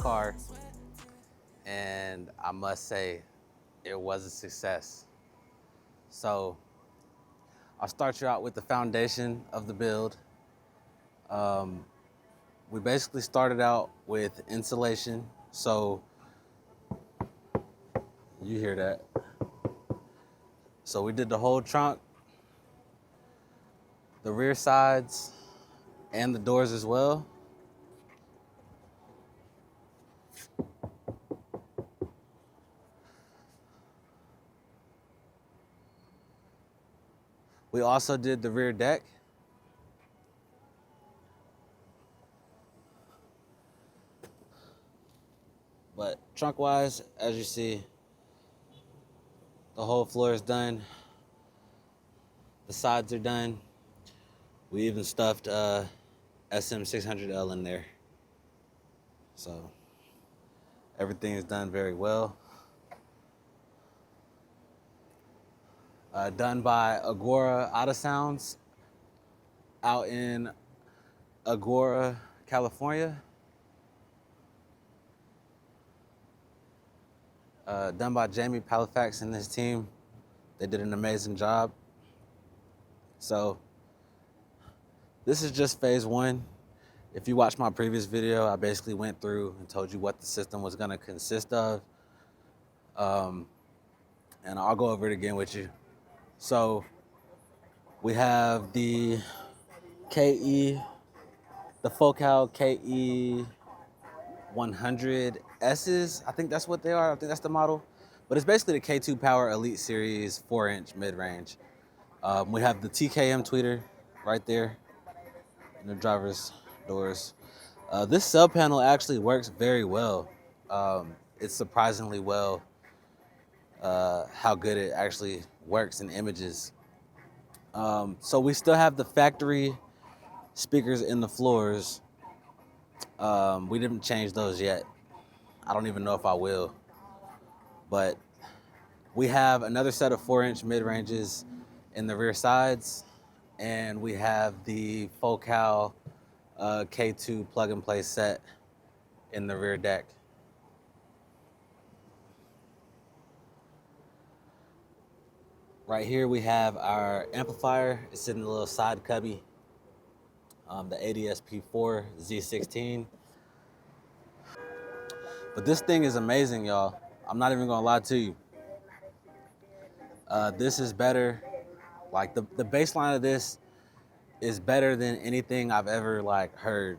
car, and I must say it was a success. So I'll start you out with the foundation of the build. We basically started out with insulation. So you hear that. So we did the whole trunk, the rear sides, and the doors as well. We also did the rear deck. But trunk-wise, as you see, the whole floor is done. The sides are done. We even stuffed SM600L in there. So everything is done very well. Done by Agora Auto Sounds out in Agora, California. Done by Jamie Palifax and his team. They did an amazing job. So this is just phase one. If you watched my previous video, I basically went through and told you what the system was gonna consist of. And I'll go over it again with you. So we have the KE, the Focal KE 100Ss. I think that's what they are. I think that's the model. But it's basically the K2 Power Elite Series 4-inch mid-range. We have the TKM tweeter right there in the driver's doors. This sub panel actually works very well. It's surprisingly well how good it actually works in images. So we still have the factory speakers in the floors. We didn't change those yet. I don't even know if I will. But we have another set of 4-inch mid-ranges in the rear sides, and we have the Focal K2 plug-and-play set in the rear deck. Right here we have our amplifier. It's in the little side cubby, the ADS-P4 Z16. But this thing is amazing, y'all. I'm not even gonna lie to you. This is better. Like the baseline of this is better than anything I've ever heard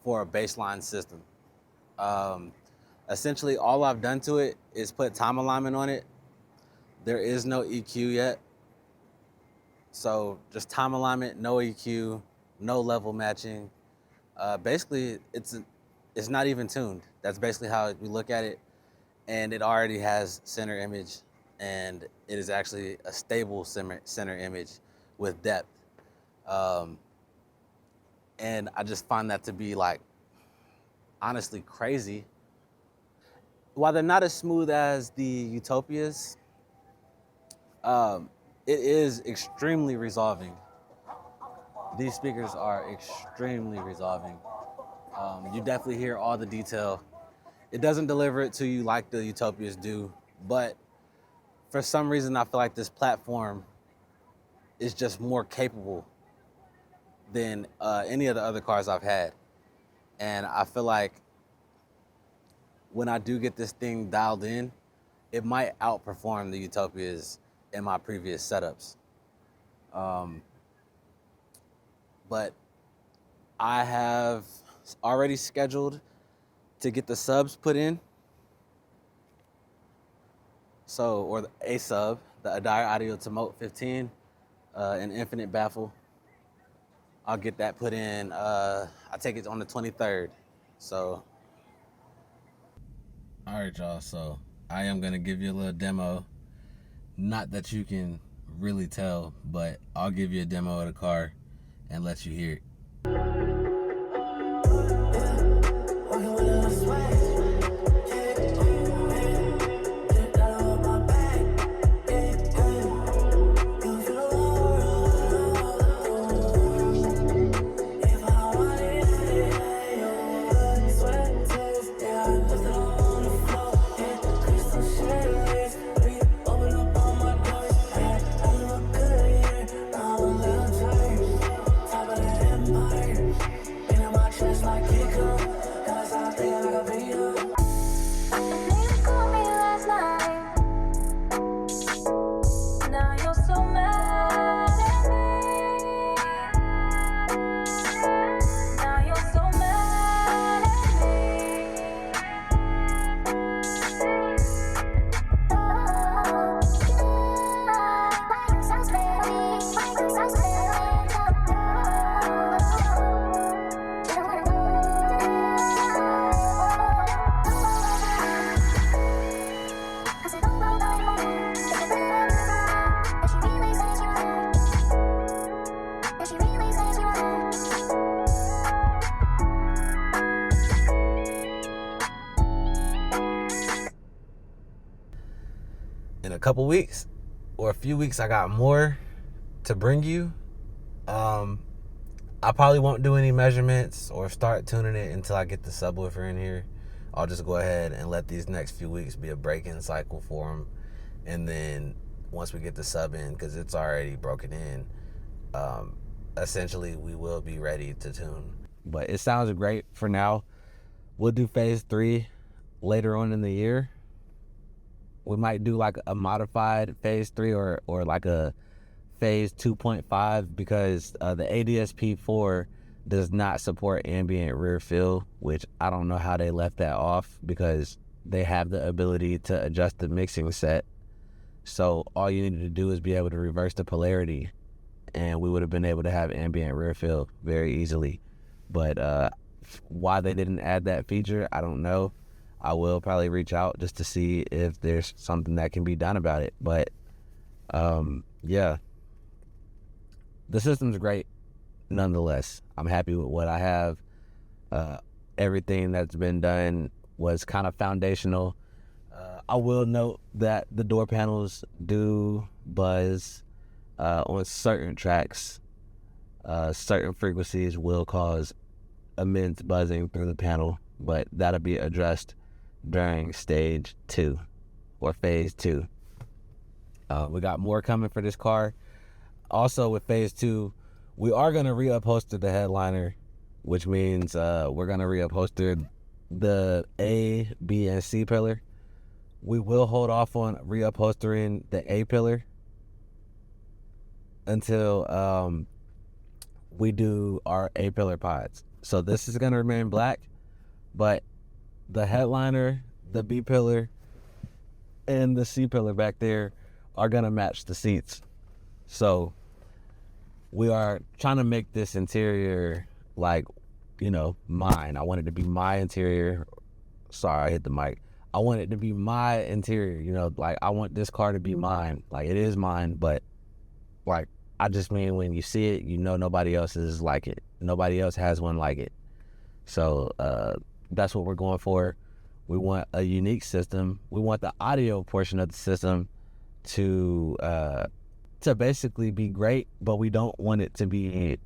for a baseline system. Essentially, all I've done to it is put time alignment on it. There is no EQ yet. So just time alignment, no EQ, no level matching. Basically, it's not even tuned. That's basically how we look at it. And it already has center image, and it is actually a stable center image with depth. And I just find that to be honestly crazy. While they're not as smooth as the Utopias, it is extremely resolving. These speakers are extremely resolving. You definitely hear all the detail. It doesn't deliver it to you like the Utopias do, but for some reason I feel like this platform is just more capable than any of the other cars I've had. And I feel like when I do get this thing dialed in, it might outperform the Utopias in my previous setups. But I have already scheduled to get the subs put in. So, or a sub, the Adair Audio Tomote 15, an infinite baffle. I'll get that put in, I take it on the 23rd, so. All right, y'all, so I am gonna give you a little demo. Not that you can really tell, but I'll give you a demo of the car and let you hear it. couple weeks or a few weeks, I got more to bring you. I probably won't do any measurements or start tuning it until I get the subwoofer in here. I'll just go ahead and let these next few weeks be a break-in cycle for them. And then once we get the sub in, because it's already broken in, essentially we will be ready to tune. But it sounds great for now. We'll do phase 3 later on in the year. We might do like a modified phase 3 or like a phase 2.5 because the ADS-P4 does not support ambient rear fill, which I don't know how they left that off because they have the ability to adjust the mixing set. So all you needed to do is be able to reverse the polarity and we would have been able to have ambient rear fill very easily. But why they didn't add that feature, I don't know. I will probably reach out just to see if there's something that can be done about it. But yeah, the system's great nonetheless. I'm happy with what I have. Everything that's been done was kind of foundational. I will note that the door panels do buzz on certain tracks. Certain frequencies will cause immense buzzing through the panel, but that'll be addressed during stage 2 or phase 2. We got more coming for this car. Also with phase 2, we are going to reupholster the headliner, which means we're going to reupholster the A, B, and C pillar. We will hold off on reupholstering the A pillar until we do our A pillar pods. So this is going to remain black, but the headliner, the B pillar, and the C pillar back there are going to match the seats. So we are trying to make this interior like, mine. I want it to be my interior. Sorry, I hit the mic. I want it to be my interior, like I want this car to be mine. Like it is mine, but like I just mean when you see it, nobody else is like it. Nobody else has one like it. So that's what we're going for. We want a unique system. We want the audio portion of the system to basically be great, but we don't want it to be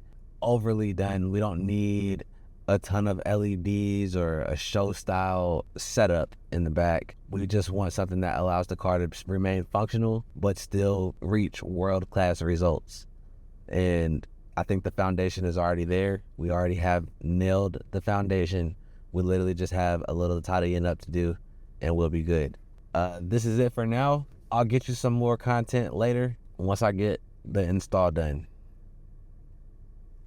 overly done. We don't need a ton of LEDs or a show style setup in the back. We just want something that allows the car to remain functional but still reach world-class results. And I think the foundation is already there. We already have nailed the foundation. We literally just have a little tidying up to do and we'll be good. This is it for now. I'll get you some more content later once I get the install done.